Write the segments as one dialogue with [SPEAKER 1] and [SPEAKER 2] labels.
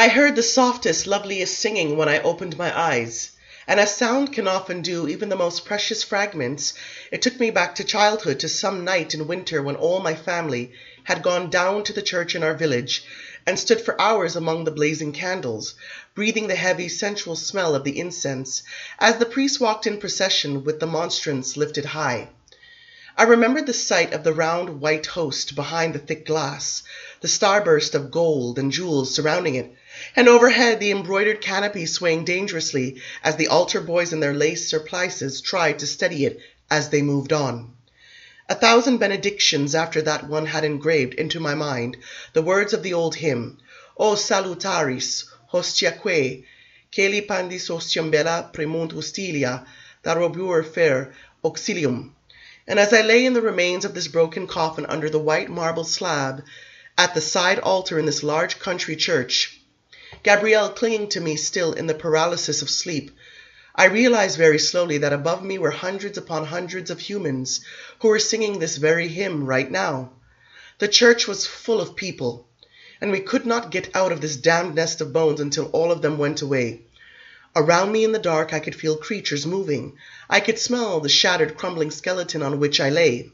[SPEAKER 1] I heard the softest, loveliest singing when I opened my eyes, and as sound can often do even the most precious fragments, it took me back to childhood, to some night in winter when all my family had gone down to the church in our village and stood for hours among the blazing candles, breathing the heavy, sensual smell of the incense as the priest walked in procession with the monstrance lifted high. I remembered the sight of the round white host behind the thick glass, the starburst of gold and jewels surrounding it, and overhead the embroidered canopy swaying dangerously as the altar boys in their lace surplices tried to steady it as they moved on. 1,000 benedictions after that one had engraved into my mind the words of the old hymn, O salutaris, hostiaque, celi pandis ostium bella premunt hostilia, darobur fer auxilium. And as I lay in the remains of this broken coffin under the white marble slab at the side altar in this large country church, Gabrielle clinging to me still in the paralysis of sleep, I realized very slowly that above me were hundreds upon hundreds of humans who were singing this very hymn right now. The church was full of people, and we could not get out of this damned nest of bones until all of them went away. Around me in the dark I could feel creatures moving. I could smell the shattered, crumbling skeleton on which I lay.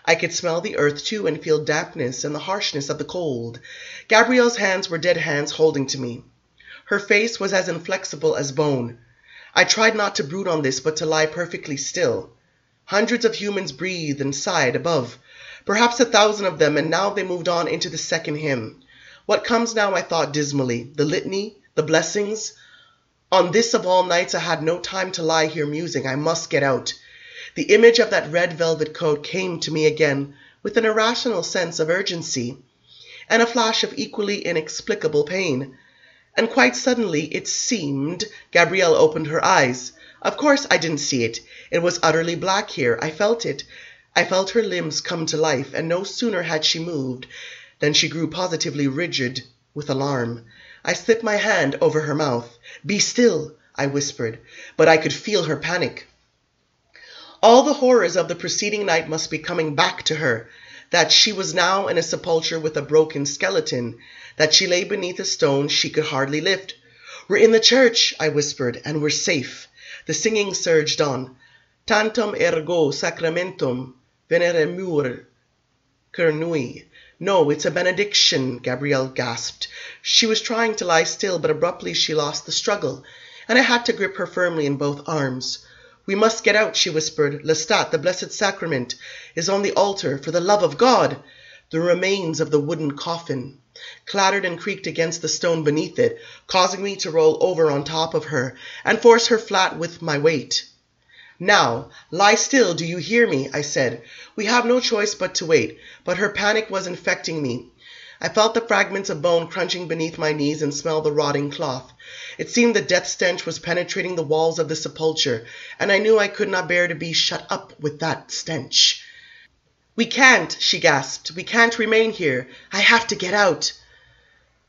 [SPEAKER 1] I could smell the earth too and feel dampness and the harshness of the cold. Gabrielle's hands were dead hands holding to me. Her face was as inflexible as bone. I tried not to brood on this, but to lie perfectly still. Hundreds of humans breathed and sighed above, perhaps 1,000 of them, and now they moved on into the second hymn. What comes now, I thought dismally, the litany, the blessings? On this of all nights I had no time to lie here musing. I must get out. The image of that red velvet coat came to me again with an irrational sense of urgency and a flash of equally inexplicable pain. And quite suddenly, it seemed, Gabrielle opened her eyes. Of course I didn't see it. It was utterly black here. I felt it. I felt her limbs come to life, and no sooner had she moved than she grew positively rigid with alarm. I slipped my hand over her mouth. "Be still," I whispered, but I could feel her panic. All the horrors of the preceding night must be coming back to her, that she was now in a sepulchre with a broken skeleton, that she lay beneath a stone she could hardly lift. "We're in the church," I whispered, "and we're safe." The singing surged on. Tantum ergo sacramentum veneremur cernui. "No, it's a benediction," Gabrielle gasped. She was trying to lie still, but abruptly she lost the struggle, and I had to grip her firmly in both arms. "We must get out," she whispered. "Lestat, the Blessed Sacrament, is on the altar. For the love of God!" The remains of the wooden coffin clattered and creaked against the stone beneath it, causing me to roll over on top of her and force her flat with my weight. "Now, lie still, do you hear me?" I said. "We have no choice but to wait," but her panic was infecting me. I felt the fragments of bone crunching beneath my knees and smelled the rotting cloth. It seemed the death stench was penetrating the walls of the sepulchre, and I knew I could not bear to be shut up with that stench. "We can't," she gasped. "We can't remain here. I have to get out."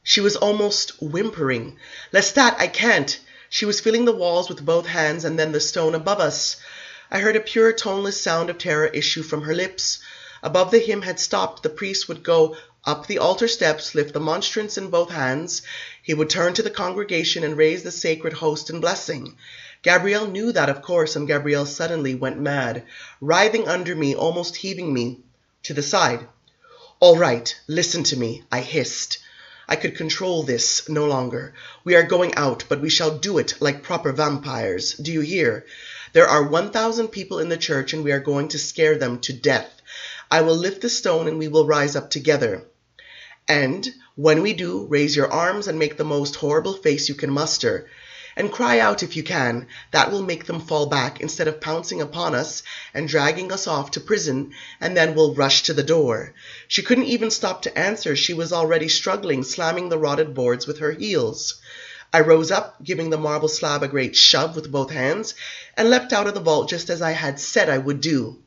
[SPEAKER 1] She was almost whimpering. "Lestat, I can't." She was feeling the walls with both hands and then the stone above us. I heard a pure, toneless sound of terror issue from her lips. Above the hymn had stopped, the priest would go up the altar steps, lift the monstrance in both hands. He would turn to the congregation and raise the sacred host in blessing. Gabrielle knew that, of course, and Gabrielle suddenly went mad, writhing under me, almost heaving me to the side. "All right, listen to me," I hissed. I could control this no longer. "We are going out, but we shall do it like proper vampires. Do you hear? There are 1,000 people in the church, and we are going to scare them to death. I will lift the stone, and we will rise up together. And when we do, raise your arms and make the most horrible face you can muster. And cry out if you can. That will make them fall back instead of pouncing upon us and dragging us off to prison, and then we'll rush to the door." She couldn't even stop to answer. She was already struggling, slamming the rotted boards with her heels. I rose up, giving the marble slab a great shove with both hands, and leapt out of the vault just as I had said I would do.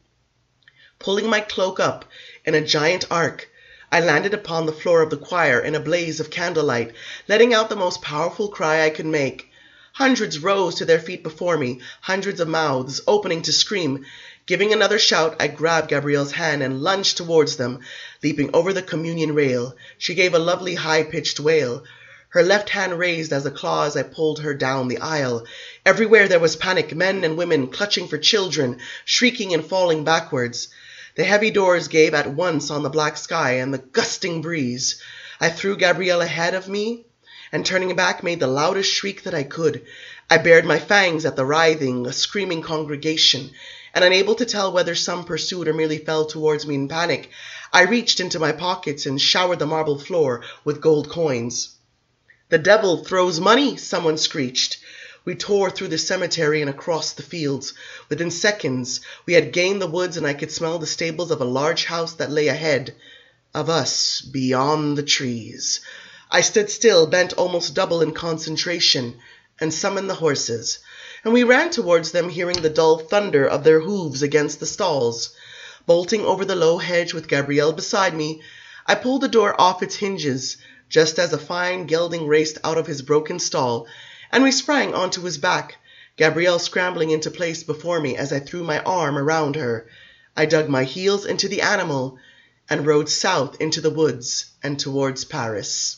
[SPEAKER 1] Pulling my cloak up in a giant arc, I landed upon the floor of the choir in a blaze of candlelight, letting out the most powerful cry I could make. Hundreds rose to their feet before me, hundreds of mouths opening to scream. Giving another shout, I grabbed Gabrielle's hand and lunged towards them, leaping over the communion rail. She gave a lovely high-pitched wail. her left hand raised as a claw as I pulled her down the aisle. Everywhere there was panic, men and women clutching for children, shrieking and falling backwards. The heavy doors gave at once on the black sky and the gusting breeze. I threw Gabrielle ahead of me, and turning back made the loudest shriek that I could. I bared my fangs at the writhing, screaming congregation, and unable to tell whether some pursued or merely fell towards me in panic, I reached into my pockets and showered the marble floor with gold coins. "The devil throws money," someone screeched. We tore through the cemetery and across the fields. Within seconds, we had gained the woods, and I could smell the stables of a large house that lay ahead of us beyond the trees. I stood still, bent almost double in concentration, and summoned the horses, and we ran towards them, hearing the dull thunder of their hooves against the stalls. Bolting over the low hedge with Gabrielle beside me, I pulled the door off its hinges, just as a fine gelding raced out of his broken stall, and we sprang onto his back, Gabrielle scrambling into place before me as I threw my arm around her. I dug my heels into the animal and rode south into the woods and towards Paris.